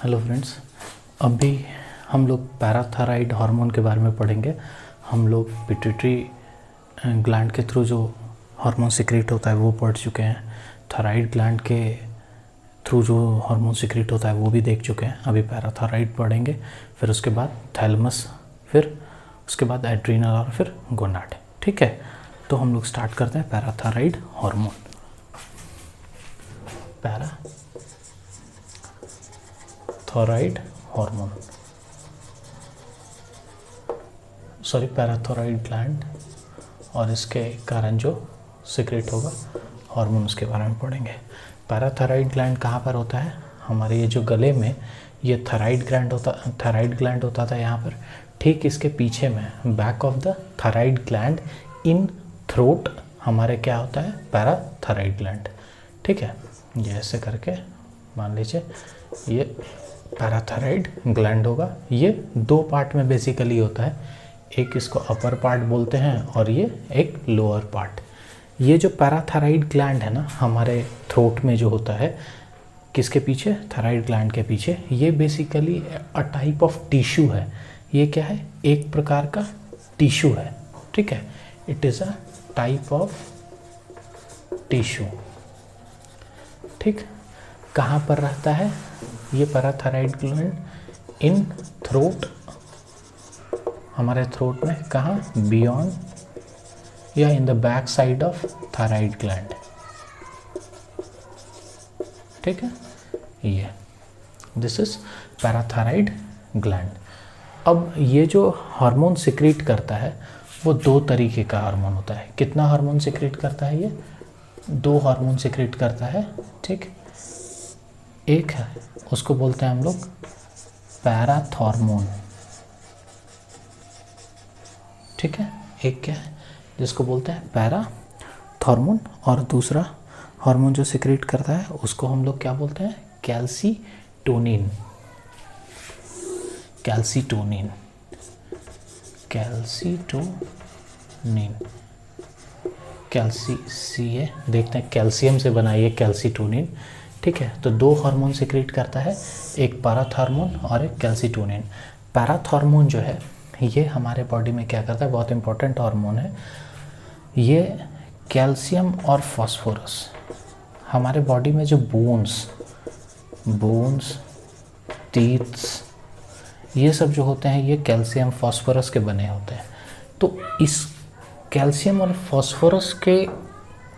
Hello friends, अभी हम लोग पैराथायराइड हार्मोन के बारे में पढ़ेंगे। हम लोग पिट्यूटरी ग्लैंड के थ्रू जो हार्मोन सिक्रेट होता है वो पढ़ चुके हैं। थायराइड ग्लैंड के थ्रू जो हार्मोन सिक्रेट होता है वो भी देख चुके हैं। अभी पैराथायराइड पढ़ेंगे, फिर उसके बाद थैलेमस, फिर उसके बाद एड्रीनल और फिर गोनाड। ठीक है, तो हम लोग स्टार्ट करते हैं parathyroid hormone. Parathyroid hormone, parathyroid gland और इसके कारण जो सिक्रेट होगा हार्मोन, उसके बारे में पढ़ेंगे। पैराथायराइड ग्लैंड कहाँ पर होता है? हमारे ये जो गले में ये थायराइड ग्लैंड होता था यहाँ पर। ठीक इसके पीछे में back of the thyroid gland in throat हमारे क्या होता है? Parathyroid gland. ठीक है, ये ऐसे करके मान लीजिए ये पैराथायराइड ग्लैंड होगा। ये दो पार्ट में बेसिकली होता है, एक इसको अपर पार्ट बोलते हैं और ये एक लोअर पार्ट। ये जो पैराथायराइड ग्लैंड है ना हमारे थ्रोट में जो होता है, किसके पीछे? थायराइड ग्लैंड के पीछे। ये basically a type of tissue है। ये क्या है? एक प्रकार का टिश्यू है। ठीक है, it is a type of tissue. ठीक, कहाँ पर रहता है ये पैराथायराइड ग्लैंड? इन थ्रोट, हमारे थ्रोट में। कहाँ? बियॉन्ड या in the back side of thyroid gland. ठीक है, ये दिस इज पैराथायराइड ग्लैंड। अब ये जो हार्मोन सिक्रेट करता है वो दो तरीके का हार्मोन होता है। कितना हार्मोन सिक्रेट करता है? ये दो हार्मोन सिक्रेट करता है। ठीक, एक है उसको बोलते हैं हम लोग पैराथॉर्मोन। ठीक है, एक क्या है जिसको बोलते हैं पैराथॉर्मोन, और दूसरा हार्मोन जो सिक्रेट करता है उसको हम लोग क्या बोलते हैं? कैल्सीटोनिन। कैल्सीटोनिन, कैल्सीटोनिन, सी देखते हैं, कैल्शियम से बना ये कैल्सीटोनिन। ठीक है, तो दो हार्मोन सिक्रेट करता है, एक पैराथॉर्मोन और एक कैल्सीटोनिन। पैराथॉर्मोन जो है ये हमारे बॉडी में क्या करता है? बहुत इंपॉर्टेंट हार्मोन है ये। कैल्शियम और फास्फोरस, हमारे बॉडी में जो बोन्स, टीथ्स, ये सब जो होते हैं ये कैल्शियम फास्फोरस के बने होते हैं। तो इस कैल्शियम और फास्फोरस के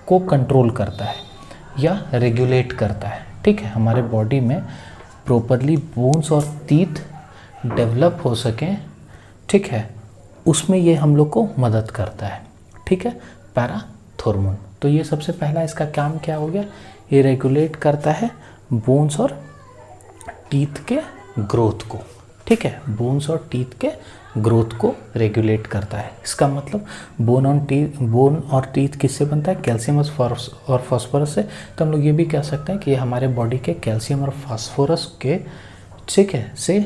को कंट्रोल करता है या रेगुलेट करता है। ठीक है, हमारे बॉडी में प्रॉपरली बोन्स और टीथ डेवलप हो सकें। ठीक है, उसमें ये हम लोग को मदद करता है। ठीक है, पैराथॉर्मोन। तो ये सबसे पहला इसका काम क्या हो गया? ये रेगुलेट करता है बोन्स और टीथ के ग्रोथ को। ठीक है, बोन्स और टीथ के ग्रोथ को रेगुलेट करता है। इसका मतलब बोन और टीथ किससे बनता है? कैल्शियम और फास्फोरस से। तो हम लोग ये भी कह सकते हैं कि ये हमारे बॉडी के कैल्शियम और फास्फोरस के, ठीक है, से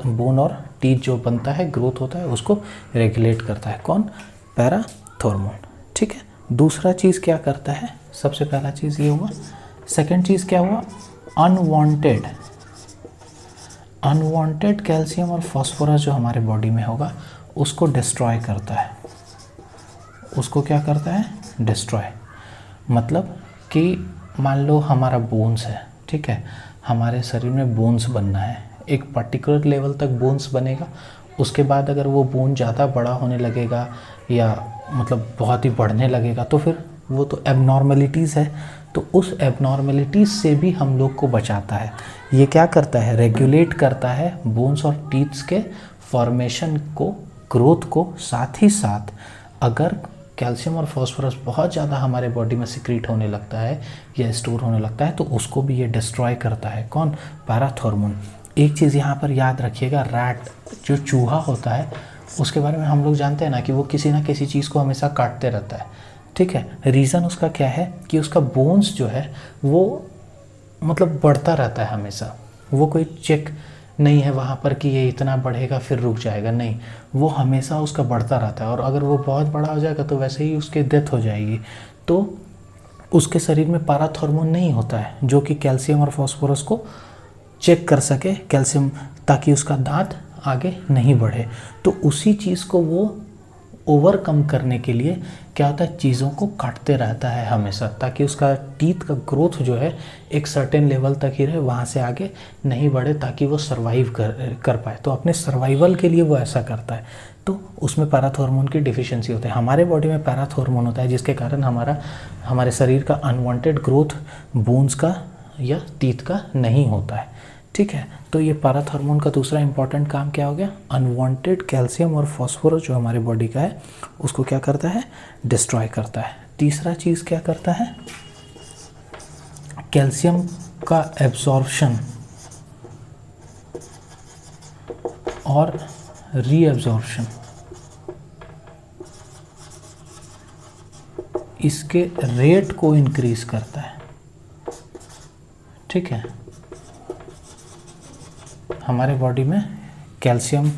बोन और टीथ जो बनता है, ग्रोथ होता है, उसको रेगुलेट करता है। कौन? पैराथॉर्मोन। ठीक है, दूसरा चीज़ क्या करता है? सबसे पहला चीज़ ये हुआ। सेकंड चीज़ क्या हुआ? अनवांटेड कैल्शियम और फास्फोरस जो हमारे बॉडी में होगा उसको डिस्ट्रॉय करता है। उसको क्या करता है? डिस्ट्रॉय। मतलब कि मान लो हमारा बोन्स है। ठीक है, हमारे शरीर में बोन्स बनना है, एक पर्टिकुलर लेवल तक बोन्स बनेगा। उसके बाद अगर वो बोन ज़्यादा बड़ा होने लगेगा या मतलब बहुत ही बढ़ने लगेगा तो फिर वो तो एबनॉर्मलिटीज़ है। तो उस एबनॉर्मलिटीज़ से भी हम लोग को बचाता है। ये क्या करता है? रेगुलेट करता है बोन्स और टीथ्स के फॉर्मेशन को, ग्रोथ को। साथ ही साथ अगर कैल्शियम और फास्फोरस बहुत ज़्यादा हमारे बॉडी में सिक्रीट होने लगता है या स्टोर होने लगता है तो उसको भी ये डिस्ट्रॉय करता है। कौन? पैराथॉर्मोन। एक चीज़ यहाँ पर याद रखिएगा, रैट जो चूहा होता है उसके बारे में हम लोग जानते हैं ना कि वो किसी ना किसी चीज़ को हमेशा काटते रहता है। ठीक है, रीज़न उसका क्या है कि उसका बोन्स जो है वो मतलब बढ़ता रहता है हमेशा। वो कोई चेक नहीं है वहाँ पर कि ये इतना बढ़ेगा फिर रुक जाएगा, नहीं, वो हमेशा उसका बढ़ता रहता है। और अगर वो बहुत बड़ा हो जाएगा तो वैसे ही उसकी डेथ हो जाएगी। तो उसके शरीर में पैराथॉर्मोन नहीं होता है जो कि कैल्शियम और फास्फोरस को चेक कर सके कैल्शियम, ताकि उसका दांत आगे नहीं बढ़े। तो उसी चीज़ को वो ओवरकम करने के लिए क्या होता है, चीज़ों को काटते रहता है हमेशा, ताकि उसका टीथ का ग्रोथ जो है एक सर्टेन लेवल तक ही रहे, वहाँ से आगे नहीं बढ़े, ताकि वो सर्वाइव कर पाए। तो अपने सर्वाइवल के लिए वो ऐसा करता है। तो उसमें पैराथॉर्मोन की डिफिशिएंसी होती है। हमारे बॉडी में पैराथॉर्मोन होता है, जिसके कारण हमारे शरीर का अनवांटेड ग्रोथ बोन्स का या टीथ का नहीं होता है। ठीक है, तो ये पैराथॉर्मोन का दूसरा इंपॉर्टेंट काम क्या हो गया, अनवांटेड कैल्शियम और फॉस्फोरस जो हमारे बॉडी का है उसको क्या करता है, डिस्ट्रॉय करता है। तीसरा चीज़ क्या करता है, कैल्शियम का एब्जॉर्प्शन और रीएब्जॉर्प्शन, इसके रेट को इंक्रीज करता है। ठीक है, हमारे बॉडी में कैल्शियम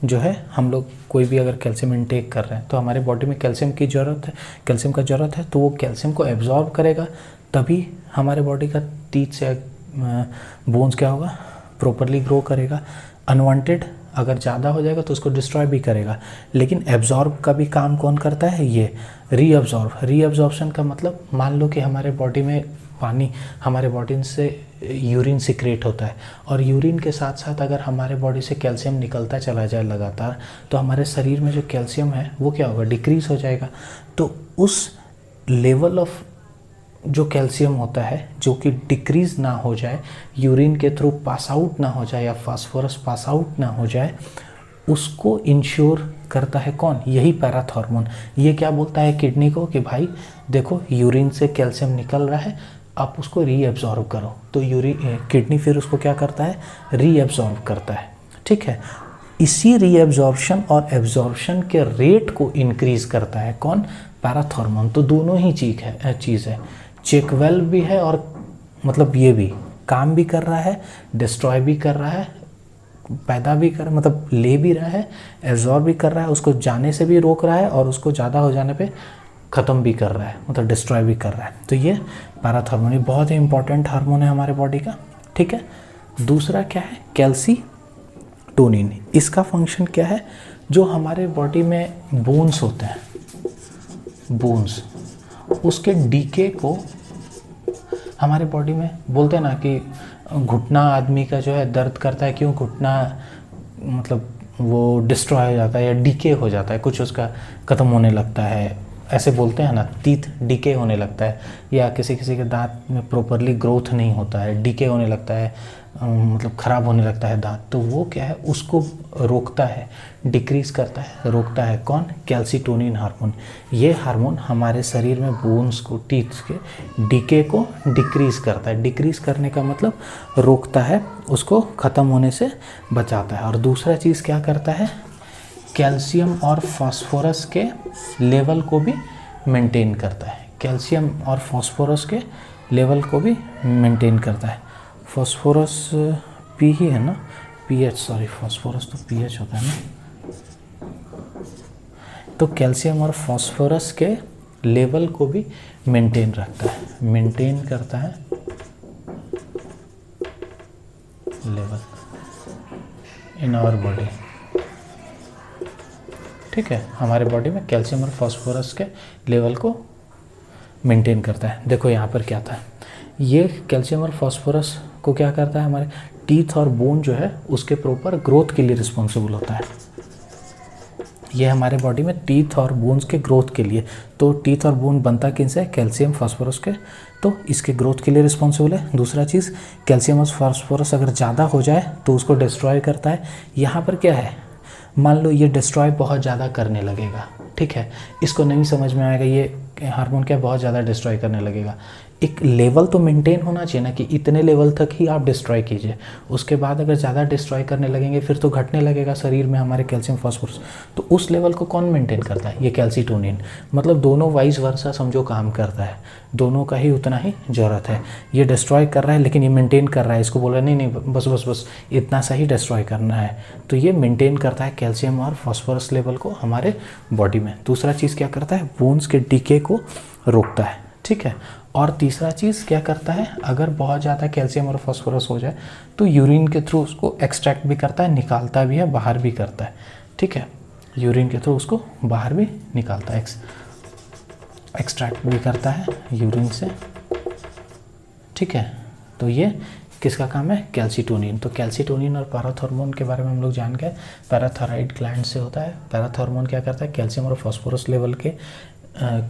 जो है, हम लोग कोई भी अगर कैल्शियम इनटेक कर रहे हैं तो हमारे बॉडी में कैल्शियम की ज़रूरत है, कैल्शियम का ज़रूरत है, तो वो कैल्शियम को एब्जॉर्ब करेगा, तभी हमारे बॉडी का टीथ से बोन्स क्या होगा, प्रॉपरली ग्रो करेगा। अनवांटेड अगर ज़्यादा हो जाएगा तो उसको डिस्ट्रॉय भी करेगा। लेकिन एब्जॉर्ब का भी काम कौन करता है, ये रीअब्जॉर्प्शन का मतलब, मान लो कि हमारे बॉडी में पानी, हमारे बॉडी से यूरिन सिक्रेट होता है, और यूरिन के साथ साथ अगर हमारे बॉडी से कैल्शियम निकलता चला जाए लगातार, तो हमारे शरीर में जो कैल्शियम है वो क्या होगा, डिक्रीज़ हो जाएगा। तो उस लेवल ऑफ जो कैल्शियम होता है जो कि डिक्रीज़ ना हो जाए, यूरिन के थ्रू पास आउट ना हो जाए या फास्फोरस पास आउट ना हो जाए, उसको इंश्योर करता है कौन, यही पैराथॉर्मोन। ये क्या बोलता है किडनी को कि भाई देखो यूरिन से कैल्शियम निकल रहा है, आप उसको रीएब्जॉर्ब करो। तो किडनी फिर उसको क्या करता है, रीएब्जॉर्ब करता है। ठीक है, इसी रीएब्जॉर्प्शन और एब्जॉर्प्शन के रेट को इंक्रीज करता है कौन, पैराथॉर्मोन। तो दोनों ही चीज़ है, चेक वेल्व भी है और मतलब ये भी काम भी कर रहा है, डिस्ट्रॉय भी कर रहा है, पैदा भी कर, मतलब ले भी रहा है, एब्जॉर्ब भी कर रहा है, उसको जाने से भी रोक रहा है, और उसको ज़्यादा हो जाने पे ख़त्म भी कर रहा है, मतलब डिस्ट्रॉय भी कर रहा है। तो ये पैराथॉर्मोन बहुत ही इंपॉर्टेंट हार्मोन है हमारे बॉडी का। ठीक है, दूसरा क्या है, कैल्सीटोनिन। इसका फंक्शन क्या है, जो हमारे बॉडी में बोन्स होते हैं, बोन्स, उसके डीके को हमारे बॉडी में बोलते हैं ना कि घुटना आदमी का जो है दर्द करता है, क्यों, घुटना मतलब वो डिस्ट्रॉय हो जाता है या डीके हो जाता है, कुछ उसका ख़त्म होने लगता है, ऐसे बोलते हैं ना, टीथ डीके होने लगता है, या किसी किसी के दांत में प्रॉपरली ग्रोथ नहीं होता है, डीके होने लगता है, मतलब ख़राब होने लगता है दांत। तो वो क्या है, उसको रोकता है, डिक्रीज़ करता है, रोकता है कौन, कैल्सीटोनिन हार्मोन। ये हार्मोन हमारे शरीर में बोन्स को, टीथ के डीके को डिक्रीज़ करता है। डिक्रीज़ करने का मतलब रोकता है, उसको ख़त्म होने से बचाता है। और दूसरा चीज़ क्या करता है, कैल्शियम और फास्फोरस के लेवल को भी मेंटेन करता है। कैल्शियम और फास्फोरस के लेवल को भी मेंटेन करता है। फास्फोरस पी ही है ना, पीएच, सॉरी फास्फोरस तो पीएच होता है ना। तो कैल्शियम और फास्फोरस के लेवल को भी मेंटेन रखता है, मेंटेन करता है लेवल इन आवर बॉडी। ठीक है, हमारे बॉडी में कैल्शियम और फास्फोरस के लेवल को मेंटेन करता है। देखो यहाँ पर क्या था, ये कैल्शियम और फास्फोरस को क्या करता है, हमारे टीथ और बोन जो है उसके प्रॉपर ग्रोथ के लिए रिस्पॉन्सिबल होता है। ये हमारे बॉडी में टीथ और बोन्स के ग्रोथ के लिए, तो टीथ और बोन बनता किनसे, कैल्शियम फास्फोरस के, तो इसके ग्रोथ के लिए रिस्पॉन्सिबल है। दूसरा चीज़, कैल्शियम और फास्फोरस अगर ज़्यादा हो जाए तो उसको डिस्ट्रॉय करता है। यहाँ पर क्या है, मान लो ये डिस्ट्रॉय बहुत ज़्यादा करने लगेगा, ठीक है, इसको नहीं समझ में आएगा ये हार्मोन क्या बहुत ज़्यादा डिस्ट्रॉय करने लगेगा। एक लेवल तो मेंटेन होना चाहिए ना कि इतने लेवल तक ही आप डिस्ट्रॉय कीजिए, उसके बाद अगर ज़्यादा डिस्ट्रॉय करने लगेंगे फिर तो घटने लगेगा शरीर में हमारे कैल्शियम फास्फोरस। तो उस लेवल को कौन मेंटेन करता है, ये कैल्सीटोनिन। मतलब दोनों वाइस वर्सा समझो काम करता है, दोनों का ही उतना ही ज़रूरत है। ये डिस्ट्रॉय कर रहा है लेकिन ये मेंटेन कर रहा है, इसको बोल रहा है नहीं बस इतना सा ही डिस्ट्रॉय करना है। तो ये मेंटेन करता है कैल्शियम और फास्फोरस लेवल को हमारे बॉडी में। दूसरा चीज़ क्या करता है, बोन्स के डीके को रोकता है। ठीक है, और तीसरा चीज़ क्या करता है, अगर बहुत ज़्यादा कैल्शियम और फास्फोरस हो जाए तो यूरिन के थ्रू उसको एक्सट्रैक्ट भी करता है, निकालता भी है, बाहर भी करता है। ठीक है, यूरिन के थ्रू उसको बाहर भी निकालता है, एक्सट्रैक्ट भी करता है यूरिन से। ठीक है, तो ये किसका काम है, कैल्सीटोनिन। तो कैल्सीटोनिन और पैराथॉर्मोन के बारे में हम लोग जान गए। पैराथायराइड ग्लैंड से होता है। पैराथॉर्मोन क्या करता है, कैल्शियम और फास्फोरस लेवल के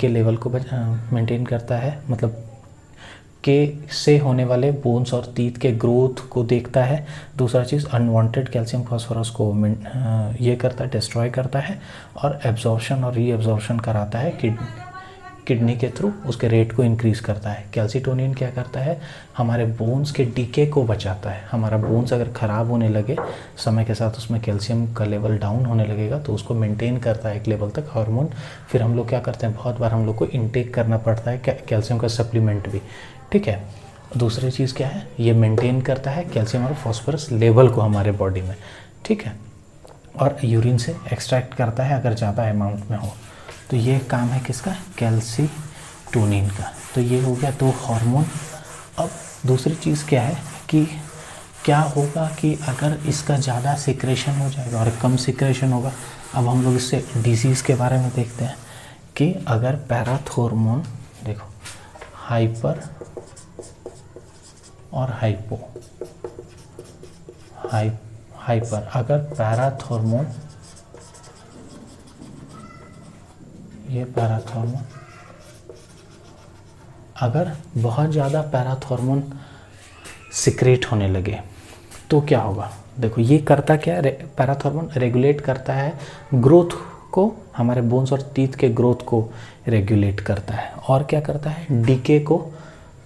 लेवल को मेंटेन करता है, मतलब के से होने वाले बोन्स और टीथ के ग्रोथ को देखता है। दूसरा चीज़ अनवांटेड कैल्शियम फास्फोरस को ये करता है, डिस्ट्रॉय करता है, और एब्जॉर्प्शन और रीएब्जॉर्प्शन कराता है किडनी के थ्रू, उसके रेट को इंक्रीज़ करता है। कैल्सीटोनिन क्या करता है, हमारे बोन्स के डीके को बचाता है। हमारा बोन्स अगर ख़राब होने लगे, समय के साथ उसमें कैल्शियम का लेवल डाउन होने लगेगा, तो उसको मेंटेन करता है एक लेवल तक हार्मोन। फिर हम लोग क्या करते हैं, बहुत बार हम लोग को इनटेक करना पड़ता है कैल्शियम का सप्लीमेंट भी। ठीक है, दूसरी चीज़ क्या है, ये मेंटेन करता है कैल्शियम और फास्फोरस लेवल को हमारे बॉडी में। ठीक है, और यूरिन से एक्सट्रैक्ट करता है अगर ज़्यादा अमाउंट में हो। तो ये काम है किसका, कैल्सीटोनिन का। तो ये हो गया दो हार्मोन। अब दूसरी चीज़ क्या है कि क्या होगा कि अगर इसका ज़्यादा सिक्रेशन हो जाएगा और कम सिक्रेशन होगा। अब हम लोग इससे डिजीज़ के बारे में देखते हैं कि अगर पैराथॉर्मोन, देखो हाइपर और हाइपर, अगर पैराथॉर्मोन, ये पैराथॉर्मोन, अगर बहुत ज़्यादा पैराथॉर्मोन सिक्रेट होने लगे तो क्या होगा। देखो ये करता क्या है, पैराथॉर्मोन रेगुलेट करता है ग्रोथ को, हमारे बोन्स और टीथ के ग्रोथ को रेगुलेट करता है। और क्या करता है, डीके को,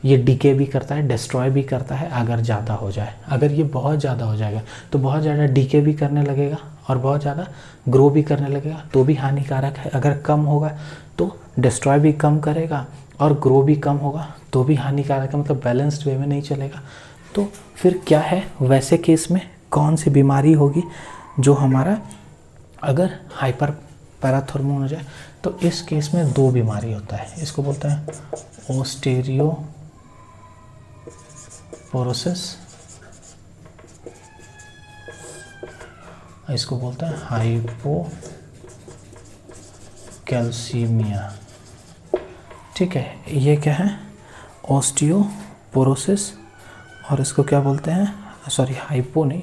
ये डीके भी करता है, डिस्ट्रॉय भी करता है अगर ज़्यादा हो जाए। अगर ये बहुत ज़्यादा हो जाएगा तो बहुत ज़्यादा डीके भी करने लगेगा और बहुत ज़्यादा ग्रो भी करने लगेगा, तो भी हानिकारक है। अगर कम होगा तो डिस्ट्रॉय भी कम करेगा और ग्रो भी कम होगा तो भी हानिकारक है, मतलब बैलेंस्ड वे में नहीं चलेगा। तो फिर क्या है, वैसे केस में कौन सी बीमारी होगी जो हमारा अगर हाइपर पैराथॉर्मोन हो जाए। तो इस केस में दो बीमारी होता है, इसको बोलते हैं ओस्टियोपोरोसिस, इसको बोलते हैं हाइपोकैल्सीमिया। ठीक है, ये क्या है, ओस्टियोपोरोसिस, और इसको क्या बोलते हैं, सॉरी हाइपो नहीं,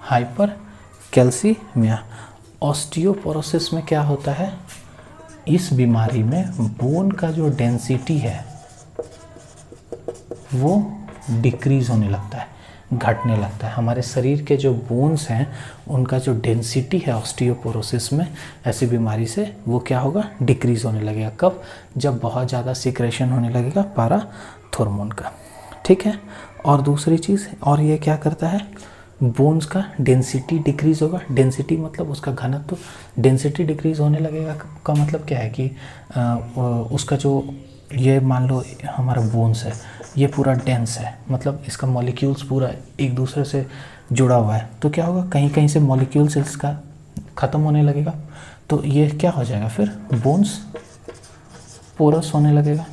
हाइपर कैल्सीमिया। ऑस्टियोपोरोसिस में क्या होता है, इस बीमारी में बोन का जो डेंसिटी है वो डिक्रीज होने लगता है, घटने लगता है। हमारे शरीर के जो बोन्स हैं उनका जो डेंसिटी है ऑस्टियोपोरोसिस में, ऐसी बीमारी से वो क्या होगा, डिक्रीज होने लगेगा। कब, जब बहुत ज़्यादा सिक्रेशन होने लगेगा पैराथॉर्मोन का। ठीक है, और दूसरी चीज़, और ये क्या करता है, बोन्स का डेंसिटी डिक्रीज़ होगा। डेंसिटी मतलब उसका घनत्व, डेंसिटी डिक्रीज़ होने लगेगा का मतलब क्या है कि उसका जो, ये मान लो हमारा बोन्स है, ये पूरा डेंस है, मतलब इसका मॉलिक्यूल्स पूरा एक दूसरे से जुड़ा हुआ है। तो क्या होगा, कहीं कहीं से मॉलिक्यूल्स इसका ख़त्म होने लगेगा, तो ये क्या हो जाएगा, फिर बोन्स पोरस होने लगेगा।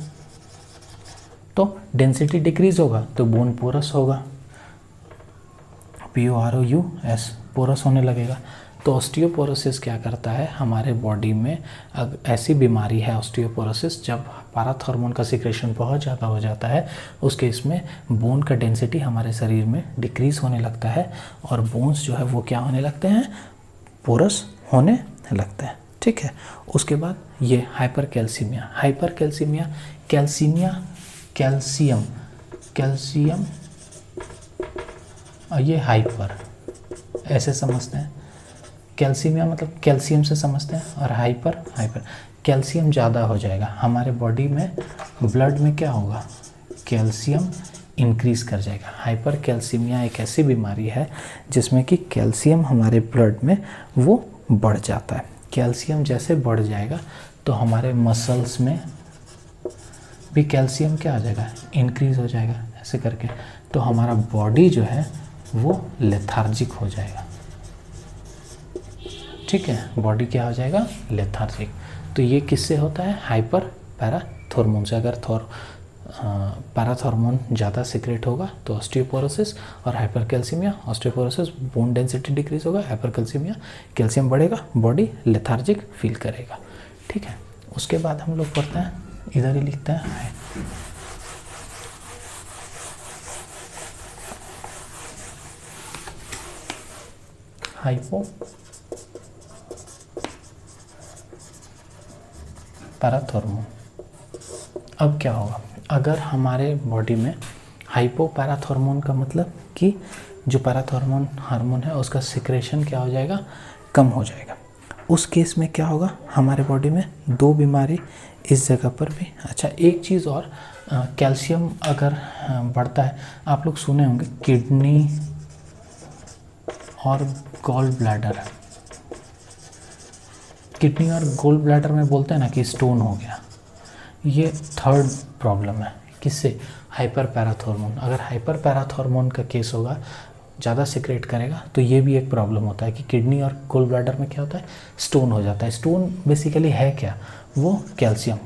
तो डेंसिटी डिक्रीज़ होगा तो बोन पोरस होगा, POROUS, पोरस होने लगेगा। तो ऑस्टियोपोरोसिस क्या करता है, हमारे बॉडी में ऐसी बीमारी है ऑस्टियोपोरोसिस, जब पैराथॉर्मोन का सिक्रेशन बहुत ज़्यादा हो जाता है, उस केस में बोन का डेंसिटी हमारे शरीर में डिक्रीज़ होने लगता है और बोन्स जो है वो क्या होने लगते हैं, पोरस होने लगते हैं। ठीक है, उसके बाद ये हाइपरकैल्सीमिया। हाइपरकैल्सीमिया, कैल्शियम, ये हाइपर ऐसे समझते हैं, कैल्सीमिया मतलब कैल्शियम से समझते हैं, और हाइपर कैल्शियम ज़्यादा हो जाएगा हमारे बॉडी में, ब्लड में क्या होगा, कैल्शियम इंक्रीज़ कर जाएगा। हाइपर कैल्सीमिया एक ऐसी बीमारी है जिसमें कि कैल्शियम हमारे ब्लड में वो बढ़ जाता है। कैल्शियम जैसे बढ़ जाएगा तो हमारे मसल्स में भी कैल्शियम क्या आ जाएगा, इंक्रीज़ हो जाएगा ऐसे करके, तो हमारा बॉडी जो है वो लेथार्जिक हो जाएगा। ठीक है, बॉडी क्या हो जाएगा, लेथार्जिक। तो ये किससे होता है? हाइपर पैराथॉर्मोन से। अगर पैराथॉर्मोन ज़्यादा सिक्रेट होगा तो ऑस्टियोपोरोसिस, और hypercalcaemia osteoporosis bone density decrease होगा, हाइपरकैल्सीमिया कैल्शियम बढ़ेगा, बॉडी लेथार्जिक फील करेगा। ठीक है, उसके बाद हम लोग पढ़ते हैं, इधर ही लिखते हैं हाइपो पैराथॉर्मोन। अब क्या होगा अगर हमारे बॉडी में हाइपो पैराथॉर्मोन का मतलब कि जो पैराथॉर्मोन हार्मोन है उसका सिक्रेशन क्या हो जाएगा? कम हो जाएगा। उस केस में क्या होगा हमारे बॉडी में? दो बीमारी इस जगह पर भी। अच्छा, एक चीज़ और, कैल्शियम अगर बढ़ता है, आप लोग सुने होंगे किडनी और गॉल ब्लैडर। किडनी और गोल ब्लैडर में बोलते हैं ना कि स्टोन हो गया, ये थर्ड प्रॉब्लम है। किससे? Hyper parathormone. अगर हाइपर पैराथॉर्मोन का केस होगा, ज़्यादा सिक्रेट करेगा, तो ये भी एक प्रॉब्लम होता है कि किडनी और गोल ब्लैडर में क्या होता है? स्टोन हो जाता है। स्टोन बेसिकली है क्या? वो कैल्शियम।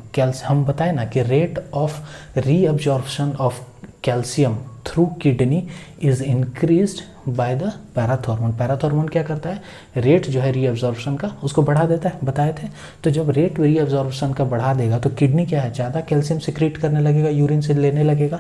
हम बताए ना कि rate of reabsorption of calcium through kidney is increased by the parathormone. Parathormone क्या करता है? रेट जो है रीअब्जॉर्प्शन का उसको बढ़ा देता है, बताए थे। तो जब रेट रीअब्जॉर्प्शन का बढ़ा देगा तो किडनी क्या है? ज़्यादा कैल्शियम सिक्रेट करने लगेगा, यूरिन से लेने लगेगा,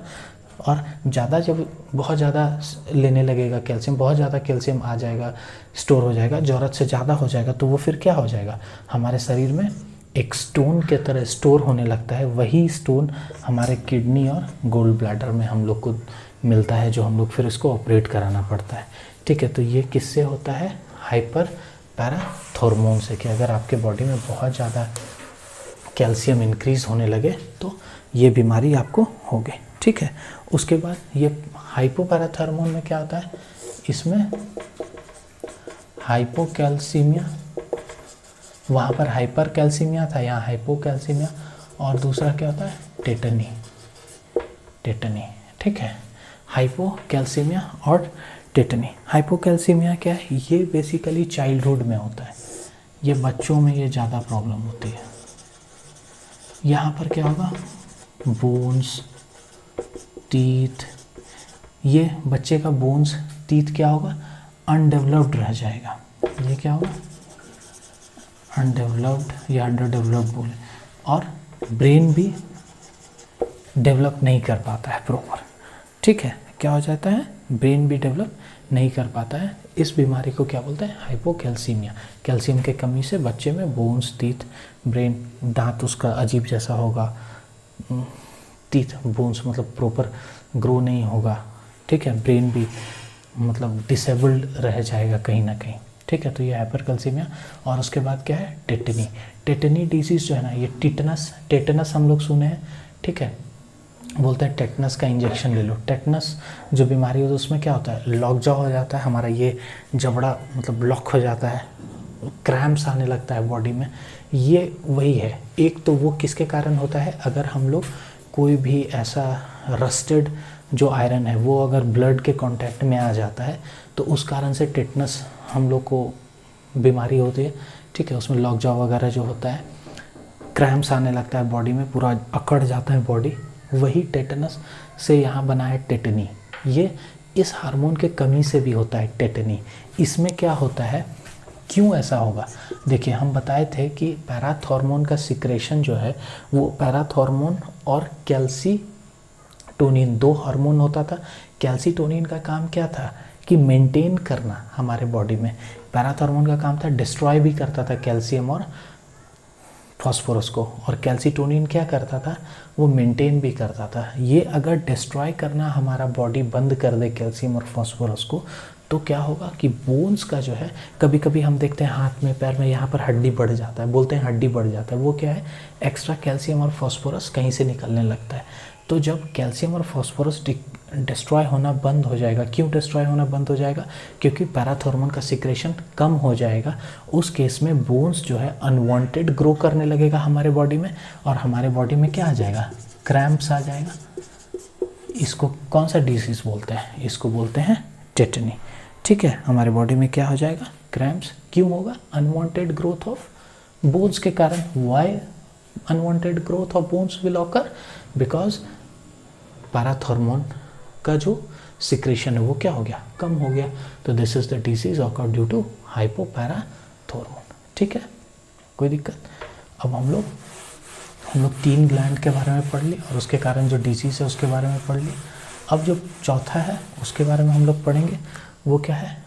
और ज़्यादा जब बहुत ज़्यादा लेने लगेगा कैल्शियम, बहुत ज़्यादा कैल्शियम आ जाएगा, स्टोर हो जाएगा, ज़रूरत से ज़्यादा हो जाएगा, तो वो फिर क्या हो जाएगा? हमारे शरीर में एक स्टोन के तरह स्टोर होने लगता है। वही स्टोन हमारे किडनी और गोल ब्लैडर में हम लोग को मिलता है, जो हम लोग फिर इसको ऑपरेट कराना पड़ता है। ठीक है, तो ये किससे होता है? हाइपर पैराथॉर्मोन से। कि अगर आपके बॉडी में बहुत ज़्यादा कैल्शियम इंक्रीज होने लगे तो ये बीमारी आपको होगी। ठीक है, उसके बाद ये हाइपोपैराथॉर्मोन में क्या होता है? इसमें हाइपोकैल्सीमिया, वहाँ पर हाइपर कैल्सीमिया था, यहाँ हाइपोकैल्सीमिया, और दूसरा क्या होता है? टेटनी। ठीक है, हाइपोकैल्सीमिया और टेटनी। हाइपोकैल्सीमिया क्या है? ये बेसिकली चाइल्डहुड में होता है, ये बच्चों में ये ज़्यादा प्रॉब्लम होती है। यहाँ पर क्या होगा? बोन्स, टीथ, ये बच्चे का बोन्स, टीथ क्या होगा? अनडेवलप्ड रह जाएगा। ये क्या होगा? अनडेवलप्ड या अंडर डेवलप्ड बोले। और ब्रेन भी डेवलप नहीं कर पाता है प्रॉपर। ठीक है, क्या हो जाता है? ब्रेन भी डेवलप नहीं कर पाता है। इस बीमारी को क्या बोलते हैं? हाइपोकैल्सीमिया। कैल्शियम के कमी से बच्चे में बोन्स, टीथ, ब्रेन, दांत उसका अजीब जैसा होगा, टीथ, बोन्स मतलब प्रॉपर ग्रो नहीं होगा। ठीक है, ब्रेन भी मतलब डिसेबल्ड रह जाएगा कहीं ना कहीं। ठीक है, तो ये हाइपरकैल्सीमिया। और उसके बाद क्या है? टेटनी डिजीज़ जो है ना, ये टेटनस हम लोग सुने हैं। ठीक है, बोलते हैं टेटनस का इंजेक्शन ले लो। टेटनस जो बीमारी होती है उसमें क्या होता है? लॉक जॉ हो जाता है हमारा, ये जबड़ा मतलब लॉक हो जाता है, क्रैम्प्स आने लगता है बॉडी में। ये वही है। एक तो वो किसके कारण होता है? अगर हम लोग कोई भी ऐसा रस्टेड जो आयरन है वो अगर ब्लड के कांटेक्ट में आ जाता है तो उस कारण से टेटनस हम लोग को बीमारी होती है। ठीक है, उसमें लॉक जॉ वगैरह जो होता है, क्रैम्प्स आने लगता है बॉडी में, पूरा अकड़ जाता है बॉडी। वही टेटनस से यहाँ बना है टेटनी। ये इस हार्मोन के कमी से भी होता है टेटनी। इसमें क्या होता है? क्यों ऐसा होगा? देखिए, हम बताए थे कि पैराथॉर्मोन का सिक्रेशन जो है वो पैराथॉर्मोन और कैल्सीटोनिन, दो हार्मोन होता था। कैल्सीटोनिन का काम क्या था? कि मेंटेन करना हमारे बॉडी में। पैराथॉर्मोन का काम था डिस्ट्रॉय भी करता था कैल्शियम और फॉस्फोरस को, और कैल्सीटोनिन क्या करता था? वो मेंटेन भी करता था। ये अगर डिस्ट्रॉय करना हमारा बॉडी बंद कर दे कैल्शियम और फॉस्फोरस को, तो क्या होगा कि बोन्स का जो है, कभी कभी हम देखते हैं हाथ में, पैर में, यहाँ पर हड्डी बढ़ जाता है, बोलते हैं हड्डी बढ़ जाता है। वो क्या है? एक्स्ट्रा कैल्शियम और फॉस्फोरस कहीं से निकलने लगता है। तो जब कैल्शियम और फॉस्फोरस डिस्ट्रॉय होना बंद हो जाएगा, क्यों डिस्ट्रॉय होना बंद हो जाएगा? क्योंकि पैराथॉर्मोन का सिक्रेशन कम हो जाएगा। उस केस में बोन्स जो है अनवांटेड ग्रो करने लगेगा हमारे बॉडी में, और हमारे बॉडी में क्या आ जाएगा? क्रैम्प्स आ जाएगा। इसको कौन सा डिजीज़ बोलते हैं? इसको बोलते हैं टेटनी। ठीक है, हमारे बॉडी में क्या हो जाएगा? क्रैम्प्स। क्यों होगा? अनवांटेड ग्रोथ ऑफ बोन्स के कारण। Why unwanted growth of bones will occur? Because parathormone का जो सिक्रेशन है वो क्या हो गया, कम हो गया। तो this is the disease occur due to hypoparathormone. ठीक है, कोई दिक्कत? अब हम लोग 3 ग्लैंड के बारे में पढ़ ली और उसके कारण जो डिजीज है उसके बारे में पढ़ ली। अब जो चौथा है उसके बारे में हम लोग पढ़ेंगे, वो क्या है,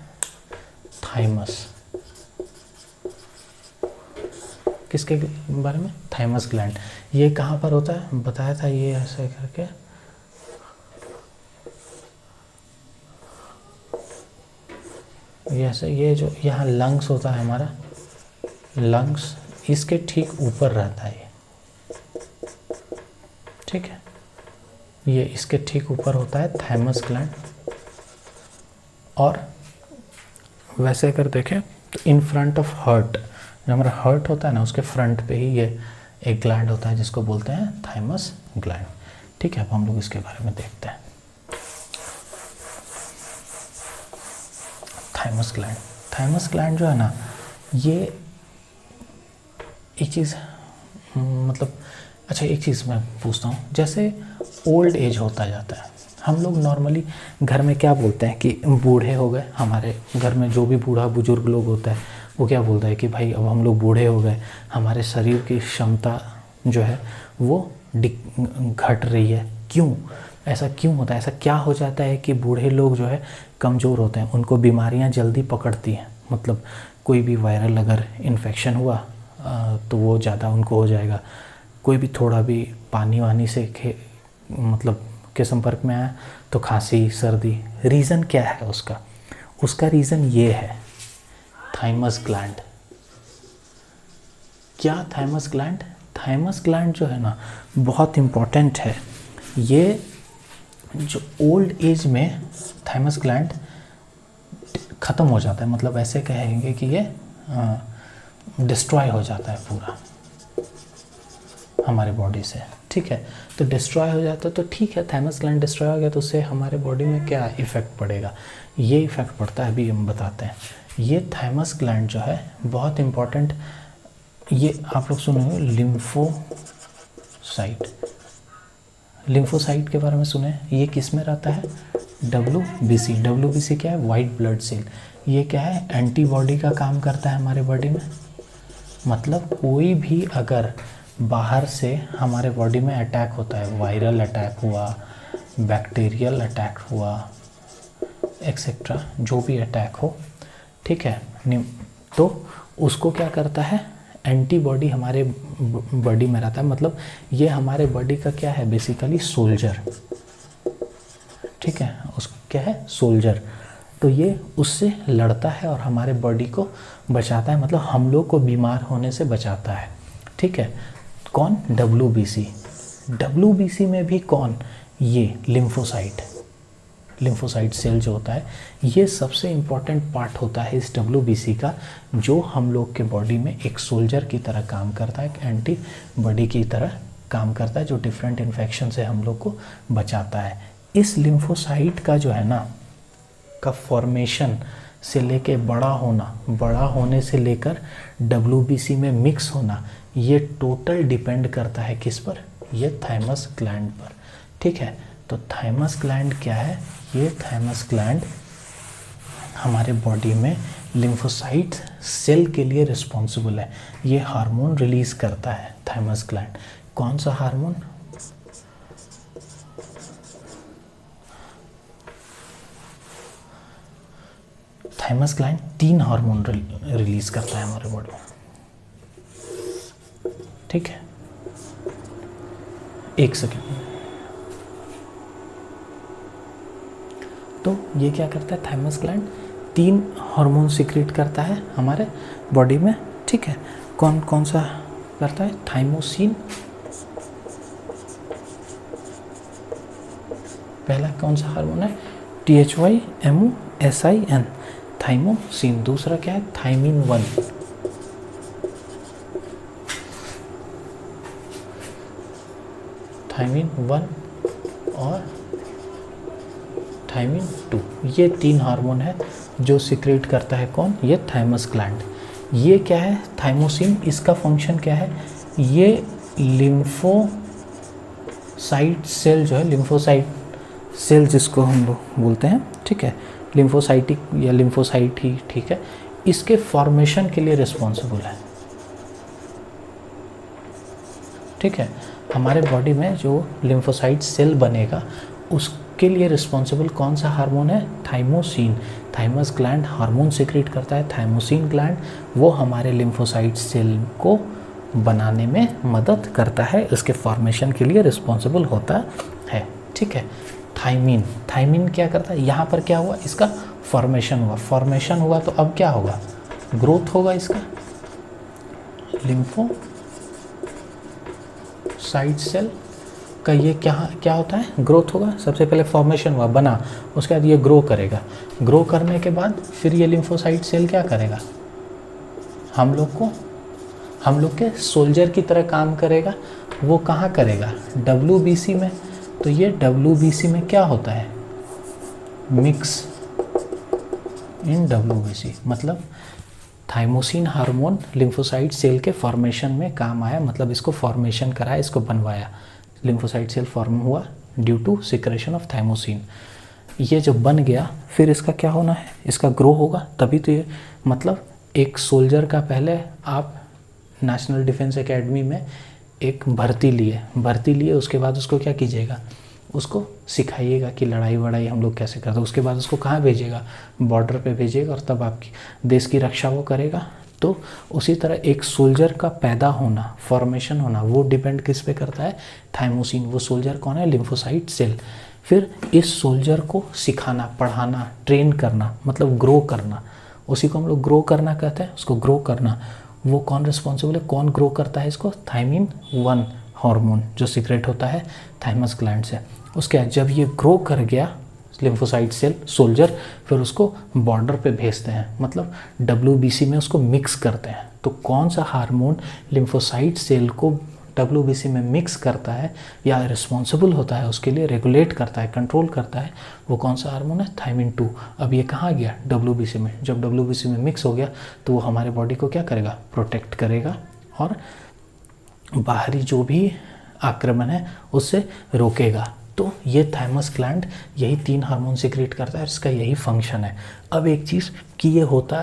थाइमस। किसके बारे में? Thymus gland. ये कहाँ पर होता है बताया था, ये ऐसे करके ये जो यहाँ लंग्स होता है हमारा, लंग्स इसके ठीक ऊपर रहता है ये, ठीक है, ये इसके ठीक ऊपर होता है थाइमस ग्लैंड। और वैसे अगर देखें तो इन फ्रंट ऑफ हार्ट, जो हमारा हार्ट होता है ना उसके फ्रंट पे ही ये एक ग्लैंड होता है जिसको बोलते हैं थाइमस ग्लैंड। ठीक है, अब हम लोग इसके बारे में देखते हैं। थाइमस ग्लैंड जो है ना, ये एक चीज़ मतलब, अच्छा एक चीज़ मैं पूछता हूँ, जैसे ओल्ड एज होता जाता है, हम लोग नॉर्मली घर में क्या बोलते हैं कि बूढ़े हो गए। हमारे घर में जो भी बूढ़ा बुजुर्ग लोग होता है वो क्या बोलता है कि भाई अब हम लोग बूढ़े हो गए, हमारे शरीर की क्षमता जो है वो घट रही है। क्यों ऐसा क्यों होता है? ऐसा क्या हो जाता है कि बूढ़े लोग जो है कमज़ोर होते हैं, उनको बीमारियां जल्दी पकड़ती हैं? मतलब कोई भी वायरल अगर इन्फेक्शन हुआ तो वो ज़्यादा उनको हो जाएगा। कोई भी थोड़ा भी पानी वानी से मतलब के संपर्क में आया तो खांसी सर्दी। रीज़न क्या है उसका? उसका रीज़न ये है थाइमस ग्लैंड। क्या थाइमस ग्लैंड? थाइमस ग्लैंड जो है ना बहुत इम्पॉर्टेंट है। ये जो ओल्ड एज में थाइमस ग्लैंड ख़त्म हो जाता है, मतलब ऐसे कहेंगे कि ये डिस्ट्रॉय हो जाता है पूरा हमारे बॉडी से। ठीक है, तो डिस्ट्रॉय हो जाता है तो ठीक है, थाइमस ग्लैंड डिस्ट्रॉय हो गया तो उससे हमारे बॉडी में क्या इफ़ेक्ट पड़ेगा? ये इफ़ेक्ट पड़ता है, अभी हम बताते हैं। ये थाइमस ग्लैंड जो है बहुत इम्पॉर्टेंट, ये आप लोग सुने लिम्फोसाइट के बारे में सुने? ये किस में रहता है? WBC क्या है? White blood cell. ये क्या है? एंटीबॉडी का काम करता है हमारे बॉडी में। मतलब कोई भी अगर बाहर से हमारे बॉडी में अटैक होता है, वायरल अटैक हुआ, बैक्टीरियल अटैक हुआ, एक्सेट्रा, जो भी अटैक हो, ठीक है, तो उसको क्या करता है? एंटीबॉडी हमारे बॉडी में रहता है। मतलब ये हमारे बॉडी का क्या है? Basically soldier. ठीक है, उसको क्या है? सोल्जर। तो ये उससे लड़ता है और हमारे बॉडी को बचाता है, मतलब हम लोग को बीमार होने से बचाता है। ठीक है, कौन? WBC में भी कौन? ये लिम्फोसाइट सेल जो होता है, ये सबसे इम्पॉर्टेंट पार्ट होता है इस WBC का, जो हम लोग के बॉडी में एक सोल्जर की तरह काम करता है, एक एंटीबॉडी की तरह काम करता है, जो डिफरेंट इन्फेक्शन से हम लोग को बचाता है। इस लिम्फोसाइट का जो है ना का फॉर्मेशन से लेके बड़ा होने से लेकर WBC में मिक्स होना, ये टोटल डिपेंड करता है किस पर? ये थाइमस ग्लैंड पर। ठीक है, तो थाइमस ग्लैंड क्या है? ये थाइमस ग्लैंड हमारे बॉडी में लिम्फोसाइट सेल के लिए रिस्पॉन्सिबल है। ये हार्मोन रिलीज करता है थाइमस ग्लैंड। कौन सा hormone? Thymus gland 3 hormone release करता है हमारे बॉडी में। ठीक है, एक सेकेंड। तो ये क्या करता है? थाइमस ग्लैंड 3 हार्मोन सिक्रेट करता है हमारे बॉडी में। ठीक है, कौन कौन सा करता है? थाइमोसिन, पहला कौन सा हार्मोन है? THYMOSIN, thymosin. दूसरा क्या है? थाइमिन 1। थाइमिन 1 और थाइमिन 2, ये 3 हार्मोन है जो सिक्रेट करता है कौन? ये थाइमस ग्लैंड। ये क्या है थाइमोसिन, इसका फंक्शन क्या है, ये लिम्फोसाइट सेल जो है, लिम्फोसाइट सेल जिसको हम लोग बोलते हैं, ठीक है, लिम्फोसाइटिक या लिम्फोसाइट ही ठीक है, इसके फॉर्मेशन के लिए रिस्पॉन्सिबल है। ठीक है, हमारे बॉडी में जो लिम्फोसाइट सेल बनेगा उसके लिए रिस्पॉन्सिबल कौन सा हार्मोन है, thymosin. Thymus gland hormone secrete करता है, थाइमोसिन ग्लैंड वो हमारे लिम्फोसाइट सेल को बनाने में मदद करता है, इसके फॉर्मेशन के लिए रिस्पॉन्सिबल होता है। ठीक है, थाइमिन, थाइमिन क्या करता है, यहाँ पर क्या हुआ, इसका फॉर्मेशन हुआ, फॉर्मेशन हुआ तो अब क्या होगा, ग्रोथ होगा इसका, लिम्फोसाइट सेल का ये क्या होता है, ग्रोथ होगा। सबसे पहले फॉर्मेशन हुआ, बना, उसके बाद ये ग्रो करेगा, ग्रो करने के बाद फिर ये लिम्फोसाइट सेल क्या करेगा, हम लोग के सोल्जर की तरह काम करेगा। वो कहाँ करेगा, WBC में। तो ये WBC में क्या होता है, मिक्स इन WBC, मतलब थाइमोसिन हार्मोन लिम्फोसाइट सेल के फॉर्मेशन में काम आया, मतलब इसको फॉर्मेशन कराया, इसको बनवाया, लिम्फोसाइट सेल फॉर्म हुआ due to secretion of thymosin. ये जब बन गया फिर इसका क्या होना है, इसका ग्रो होगा, तभी तो ये, मतलब एक सोल्जर का, पहले आप नेशनल डिफेंस एकेडमी में एक भर्ती लिए, उसके बाद उसको क्या कीजिएगा, उसको सिखाइएगा कि लड़ाई वड़ाई हम लोग कैसे करते हैं। उसके बाद उसको कहाँ भेजिएगा, बॉर्डर पे भेजिएगा, और तब आपकी देश की रक्षा वो करेगा। तो उसी तरह एक सोल्जर का पैदा होना, फॉर्मेशन होना, वो डिपेंड किस पे करता है, थाइमोसिन। वो सोल्जर कौन है, लिम्फोसाइट सेल। फिर इस सोल्जर को सिखाना, पढ़ाना, ट्रेन करना, मतलब ग्रो करना, उसी को हम लोग ग्रो करना कहते हैं, उसको ग्रो करना। वो कौन रिस्पॉन्सिबल है, कौन ग्रो करता है इसको, थाइमिन 1 हार्मोन जो सीक्रेट होता है थाइमस ग्लैंड से। उसके बाद जब ये ग्रो कर गया लिम्फोसाइट सेल सोल्जर, फिर उसको बॉर्डर पे भेजते हैं, मतलब WBC में उसको मिक्स करते हैं। तो कौन सा हार्मोन लिम्फोसाइट सेल को WBC में मिक्स करता है या रिस्पॉन्सिबल होता है, उसके लिए रेगुलेट करता है, कंट्रोल करता है, वो कौन सा हार्मोन है, थाइमिन 2। अब ये कहाँ गया, WBC में। जब WBC में मिक्स हो गया तो वो हमारे बॉडी को क्या करेगा, प्रोटेक्ट करेगा और बाहरी जो भी आक्रमण है उससे रोकेगा। तो ये थाइमस ग्लैंड यही 3 हार्मोन सीक्रेट करता है, इसका यही फंक्शन है। अब एक चीज़ कि ये होता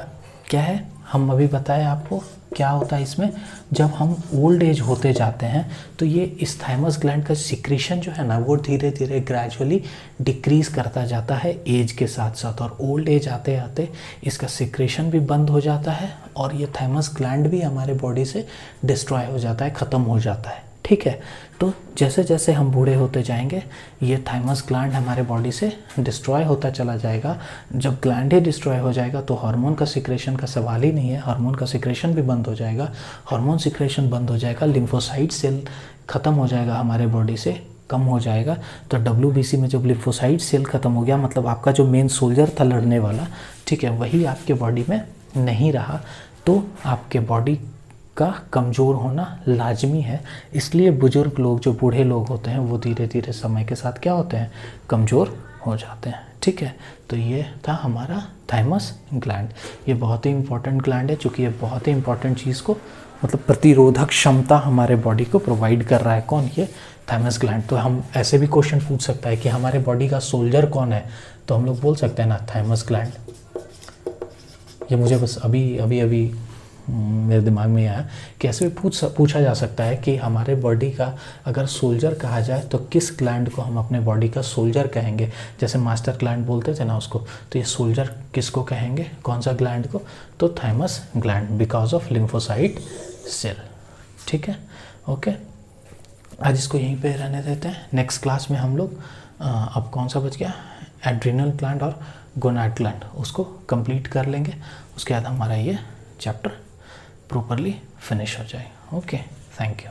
क्या है, हम अभी बताएं आपको क्या होता है इसमें, जब हम ओल्ड एज होते जाते हैं तो ये इस थाइमस ग्लैंड का सिक्रीशन जो है ना, वो धीरे धीरे ग्रेजुअली डिक्रीज़ करता जाता है एज के साथ साथ, और ओल्ड एज आते आते इसका सिक्रीशन भी बंद हो जाता है और ये थाइमस ग्लैंड भी हमारे बॉडी से डिस्ट्रॉय हो जाता है, ख़त्म हो जाता है। ठीक है, तो जैसे जैसे हम बूढ़े होते जाएंगे ये थाइमस ग्लैंड हमारे बॉडी से डिस्ट्रॉय होता चला जाएगा। जब ग्लैंड ही डिस्ट्रॉय हो जाएगा तो हार्मोन का सिक्रेशन का सवाल ही नहीं है, हार्मोन का सिक्रेशन भी बंद हो जाएगा। हार्मोन सिक्रेशन बंद हो जाएगा, लिम्फोसाइट सेल ख़त्म हो जाएगा, हमारे बॉडी से कम हो जाएगा। तो WBC में जब लिम्फोसाइट सेल ख़त्म हो गया, मतलब आपका जो मेन सोल्जर था लड़ने वाला, ठीक है, वही आपके बॉडी में नहीं रहा, तो आपके बॉडी का कमज़ोर होना लाजमी है। इसलिए बुजुर्ग लोग, जो बूढ़े लोग होते हैं, वो धीरे धीरे समय के साथ क्या होते हैं, कमज़ोर हो जाते हैं। ठीक है, तो ये था हमारा थाइमस ग्लैंड। ये बहुत ही इंपॉर्टेंट ग्लैंड है, चूँकि ये बहुत ही इंपॉर्टेंट चीज़ को, मतलब प्रतिरोधक क्षमता हमारे बॉडी को प्रोवाइड कर रहा है। कौन, ये थाइमस ग्लैंड। तो हम ऐसे भी क्वेश्चन पूछ सकता है कि हमारे बॉडी का सोल्जर कौन है, तो हम लोग बोल सकते हैं ना, थाइमस ग्लैंड। ये मुझे बस अभी मेरे दिमाग में आया कि ऐसे भी पूछा जा सकता है कि हमारे बॉडी का अगर सोल्जर कहा जाए तो किस ग्लैंड को हम अपने बॉडी का सोल्जर कहेंगे। जैसे मास्टर ग्लैंड बोलते थे ना उसको, तो ये सोल्जर किसको कहेंगे, कौन सा ग्लैंड को, तो thymus gland, because of lymphocyte cell. ठीक है, ओके, आज इसको यहीं पे रहने देते हैं। नेक्स्ट क्लास में हम लोग अब कौन सा बच गया, एड्रिनल ग्लैंड और गोनाड ग्लैंड, उसको कंप्लीट कर लेंगे। उसके बाद हमारा ये चैप्टर प्रॉपरली फिनिश हो जाएगा। Okay, thank you.